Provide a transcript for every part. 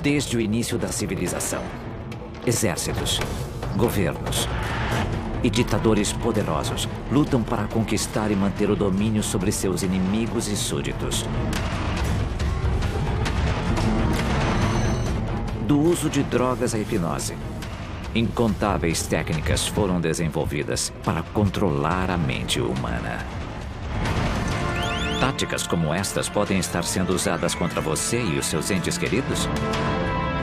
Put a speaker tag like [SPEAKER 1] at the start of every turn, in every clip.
[SPEAKER 1] desde o início da civilização. Exércitos, governos e ditadores poderosos lutam para conquistar e manter o domínio sobre seus inimigos e súditos. Do uso de drogas à hipnose, incontáveis técnicas foram desenvolvidas para controlar a mente humana. Táticas como estas podem estar sendo usadas contra você e os seus entes queridos?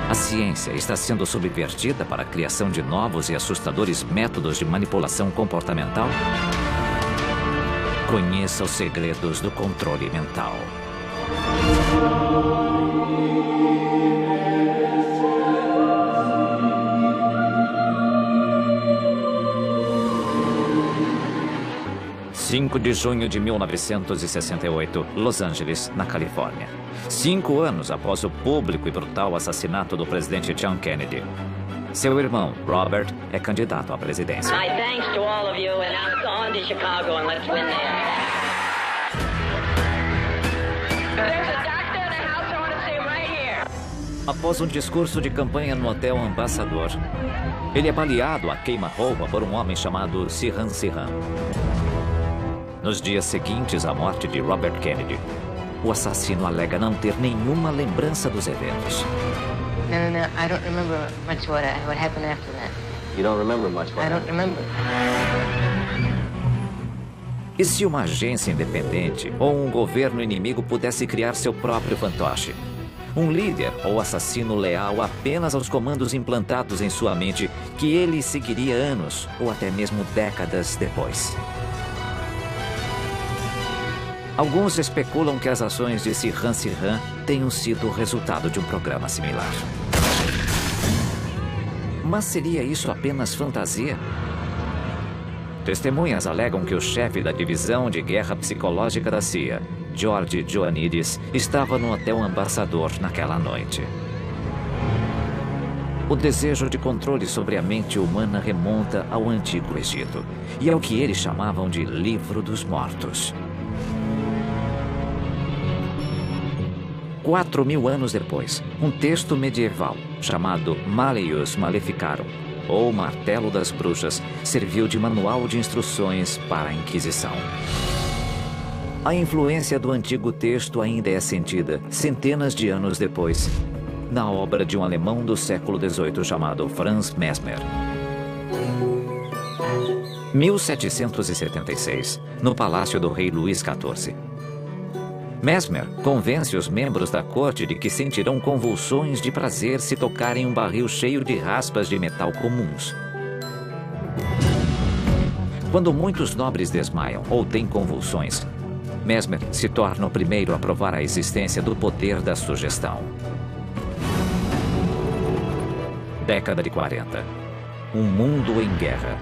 [SPEAKER 1] A ciência está sendo subvertida para a criação de novos e assustadores métodos de manipulação comportamental? Conheça os segredos do controle mental. (5 de junho de 1968, Los Angeles, na Califórnia. 5 anos após o público e brutal assassinato do presidente John Kennedy. Seu irmão, Robert, é candidato à presidência.
[SPEAKER 2] My thanks to all of you, and I'm going to Chicago and let's win there. There's a doctor in the house I want to see him right here.
[SPEAKER 1] Após um discurso de campanha no Hotel Ambassador, ele é baleado a queima-roupa por um homem chamado Sirhan Sirhan. Nos dias seguintes à morte de Robert Kennedy, o assassino alega não ter nenhuma lembrança dos eventos.
[SPEAKER 3] No, I don't remember much what happened after that.
[SPEAKER 4] You don't remember much what
[SPEAKER 3] I don't remember.
[SPEAKER 1] E se uma agência independente ou um governo inimigo pudesse criar seu próprio fantoche? Um líder ou assassino leal apenas aos comandos implantados em sua mente que ele seguiria anos ou até mesmo décadas depois. Alguns especulam que as ações de Sirhan Sirhan tenham sido o resultado de um programa similar. Mas seria isso apenas fantasia? Testemunhas alegam que o chefe da divisão de guerra psicológica da CIA, George Ioannidis, estava no Hotel Ambassador naquela noite. O desejo de controle sobre a mente humana remonta ao Antigo Egito e ao que eles chamavam de Livro dos Mortos. 4.000 anos depois, um texto medieval chamado Malleus Maleficarum, ou Martelo das Bruxas, serviu de manual de instruções para a Inquisição. A influência do antigo texto ainda é sentida, centenas de anos depois, na obra de um alemão do século XVIII chamado Franz Mesmer. 1776, no palácio do rei Luís XIV. Mesmer convence os membros da corte de que sentirão convulsões de prazer se tocarem um barril cheio de raspas de metal comuns. Quando muitos nobres desmaiam ou têm convulsões, Mesmer se torna o primeiro a provar a existência do poder da sugestão. Década de 40. Um mundo em guerra.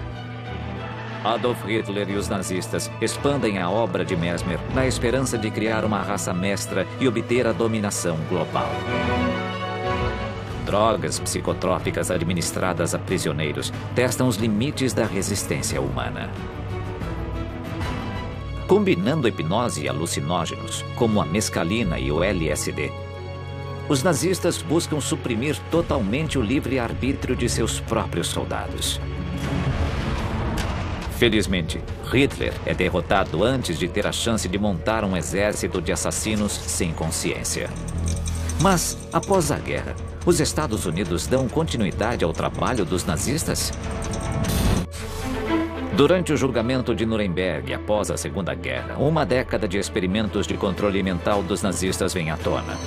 [SPEAKER 1] Adolf Hitler e os nazistas expandem a obra de Mesmer na esperança de criar uma raça mestra e obter a dominação global. Drogas psicotrópicas administradas a prisioneiros testam os limites da resistência humana. Combinando hipnose e alucinógenos, como a mescalina e o LSD, os nazistas buscam suprimir totalmente o livre-arbítrio de seus próprios soldados. Felizmente, Hitler é derrotado antes de ter a chance de montar um exército de assassinos sem consciência. Mas, após a guerra, os Estados Unidos dão continuidade ao trabalho dos nazistas? Durante o julgamento de Nuremberg, após a Segunda Guerra, uma década de experimentos de controle mental dos nazistas vem à tona.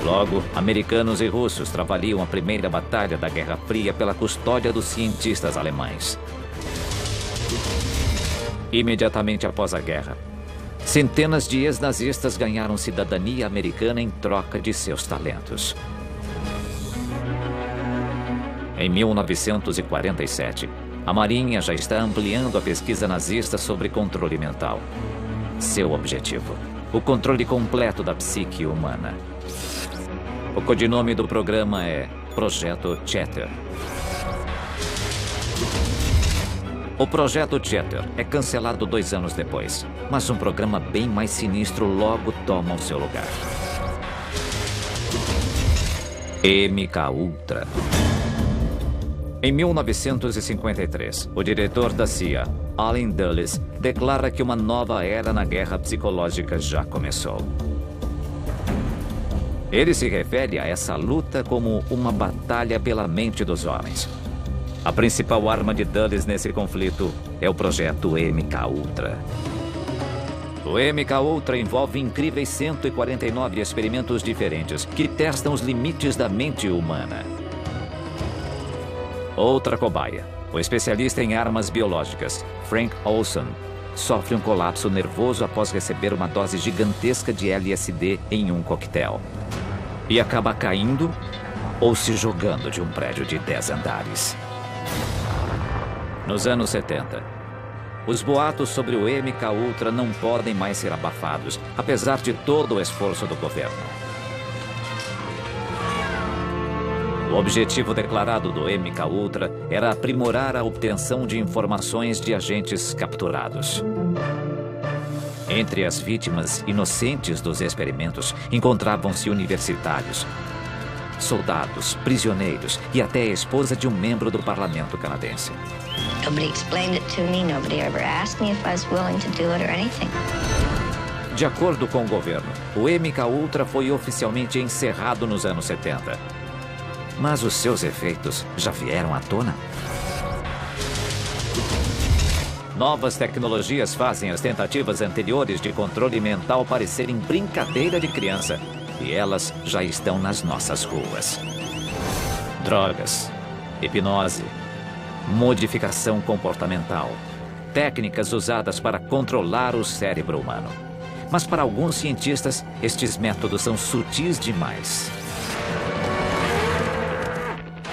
[SPEAKER 1] Logo, americanos e russos travariam a primeira batalha da Guerra Fria pela custódia dos cientistas alemães. Imediatamente após a guerra, centenas de ex-nazistas ganharam cidadania americana em troca de seus talentos. Em 1947, a Marinha já está ampliando a pesquisa nazista sobre controle mental. Seu objetivo: o controle completo da psique humana. O codinome do programa é Projeto Chatter. O Projeto Chatter é cancelado 2 anos depois, mas um programa bem mais sinistro logo toma o seu lugar. MK Ultra. Em 1953, o diretor da CIA, Allen Dulles, declara que uma nova era na guerra psicológica já começou. Ele se refere a essa luta como uma batalha pela mente dos homens. A principal arma de Dulles nesse conflito é o projeto MK Ultra. O MK Ultra envolve incríveis 149 experimentos diferentes que testam os limites da mente humana. Outra cobaia, o especialista em armas biológicas, Frank Olson, sofre um colapso nervoso após receber uma dose gigantesca de LSD em um coquetel. E acaba caindo ou se jogando de um prédio de 10 andares. Nos anos 70, os boatos sobre o MK Ultra não podem mais ser abafados, apesar de todo o esforço do governo. O objetivo declarado do MK Ultra era aprimorar a obtenção de informações de agentes capturados. Entre as vítimas inocentes dos experimentos encontravam-se universitários, soldados, prisioneiros e até a esposa de um membro do parlamento canadense.
[SPEAKER 4] Nobody explained it to me. Nobody ever asked me if I was willing to do it or anything.
[SPEAKER 1] De acordo com o governo, o MK Ultra foi oficialmente encerrado nos anos 70. Mas os seus efeitos já vieram à tona? Novas tecnologias fazem as tentativas anteriores de controle mental parecerem brincadeira de criança. E elas já estão nas nossas ruas. Drogas, hipnose, modificação comportamental, técnicas usadas para controlar o cérebro humano. Mas para alguns cientistas, estes métodos são sutis demais.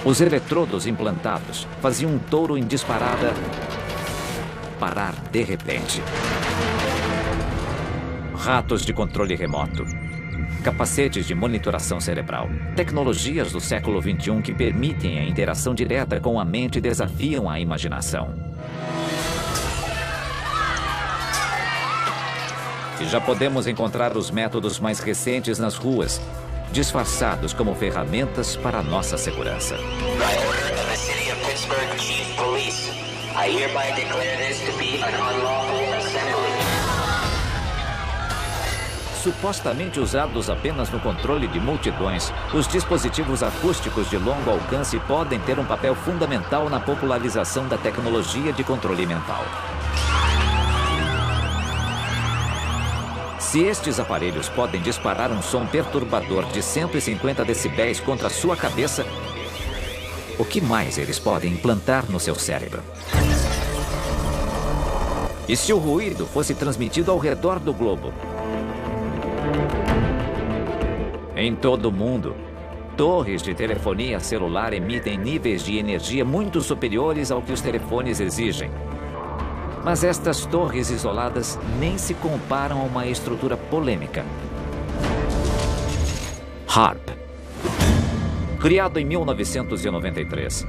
[SPEAKER 1] Os eletrodos implantados faziam um touro em disparada parar de repente. Ratos de controle remoto, capacetes de monitoração cerebral, tecnologias do século XXI que permitem a interação direta com a mente e desafiam a imaginação. E já podemos encontrar os métodos mais recentes nas ruas, disfarçados como ferramentas para a nossa segurança.
[SPEAKER 5] By order of the City of Pittsburgh Chief Police, I hereby declare this to be an unlawful assembly.
[SPEAKER 1] Supostamente usados apenas no controle de multidões, os dispositivos acústicos de longo alcance podem ter um papel fundamental na popularização da tecnologia de controle mental. Se estes aparelhos podem disparar um som perturbador de 150 decibéis contra a sua cabeça, o que mais eles podem implantar no seu cérebro? E se o ruído fosse transmitido ao redor do globo? Em todo o mundo, torres de telefonia celular emitem níveis de energia muito superiores ao que os telefones exigem. Mas estas torres isoladas nem se comparam a uma estrutura polêmica. HAARP. Criado em 1993.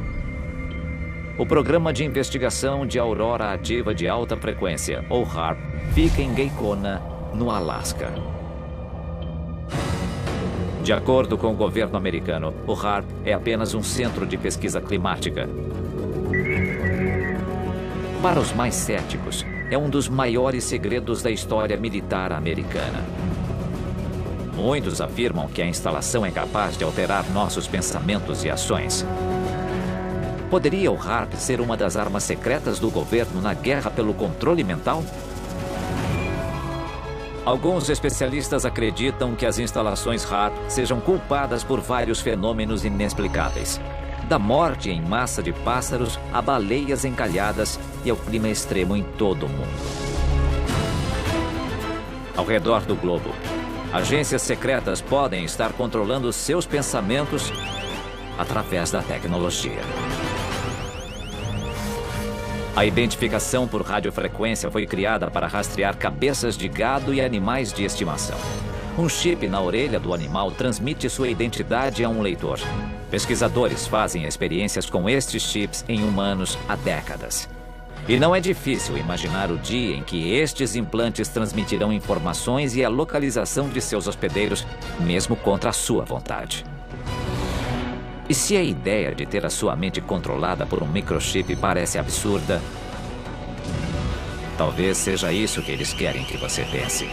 [SPEAKER 1] O Programa de Investigação de Aurora Ativa de Alta Frequência, ou HAARP, fica em Gacona, no Alasca. De acordo com o governo americano, o HAARP é apenas um centro de pesquisa climática. Para os mais céticos, é um dos maiores segredos da história militar americana. Muitos afirmam que a instalação é capaz de alterar nossos pensamentos e ações. Poderia o HAARP ser uma das armas secretas do governo na guerra pelo controle mental? Alguns especialistas acreditam que as instalações HAARP sejam culpadas por vários fenômenos inexplicáveis. Da morte em massa de pássaros a baleias encalhadas e ao clima extremo em todo o mundo. Ao redor do globo, agências secretas podem estar controlando seus pensamentos através da tecnologia. A identificação por radiofrequência foi criada para rastrear cabeças de gado e animais de estimação. Um chip na orelha do animal transmite sua identidade a um leitor. Pesquisadores fazem experiências com estes chips em humanos há décadas. E não é difícil imaginar o dia em que estes implantes transmitirão informações e a localização de seus hospedeiros, mesmo contra a sua vontade. E se a ideia de ter a sua mente controlada por um microchip parece absurda, talvez seja isso que eles querem que você pense.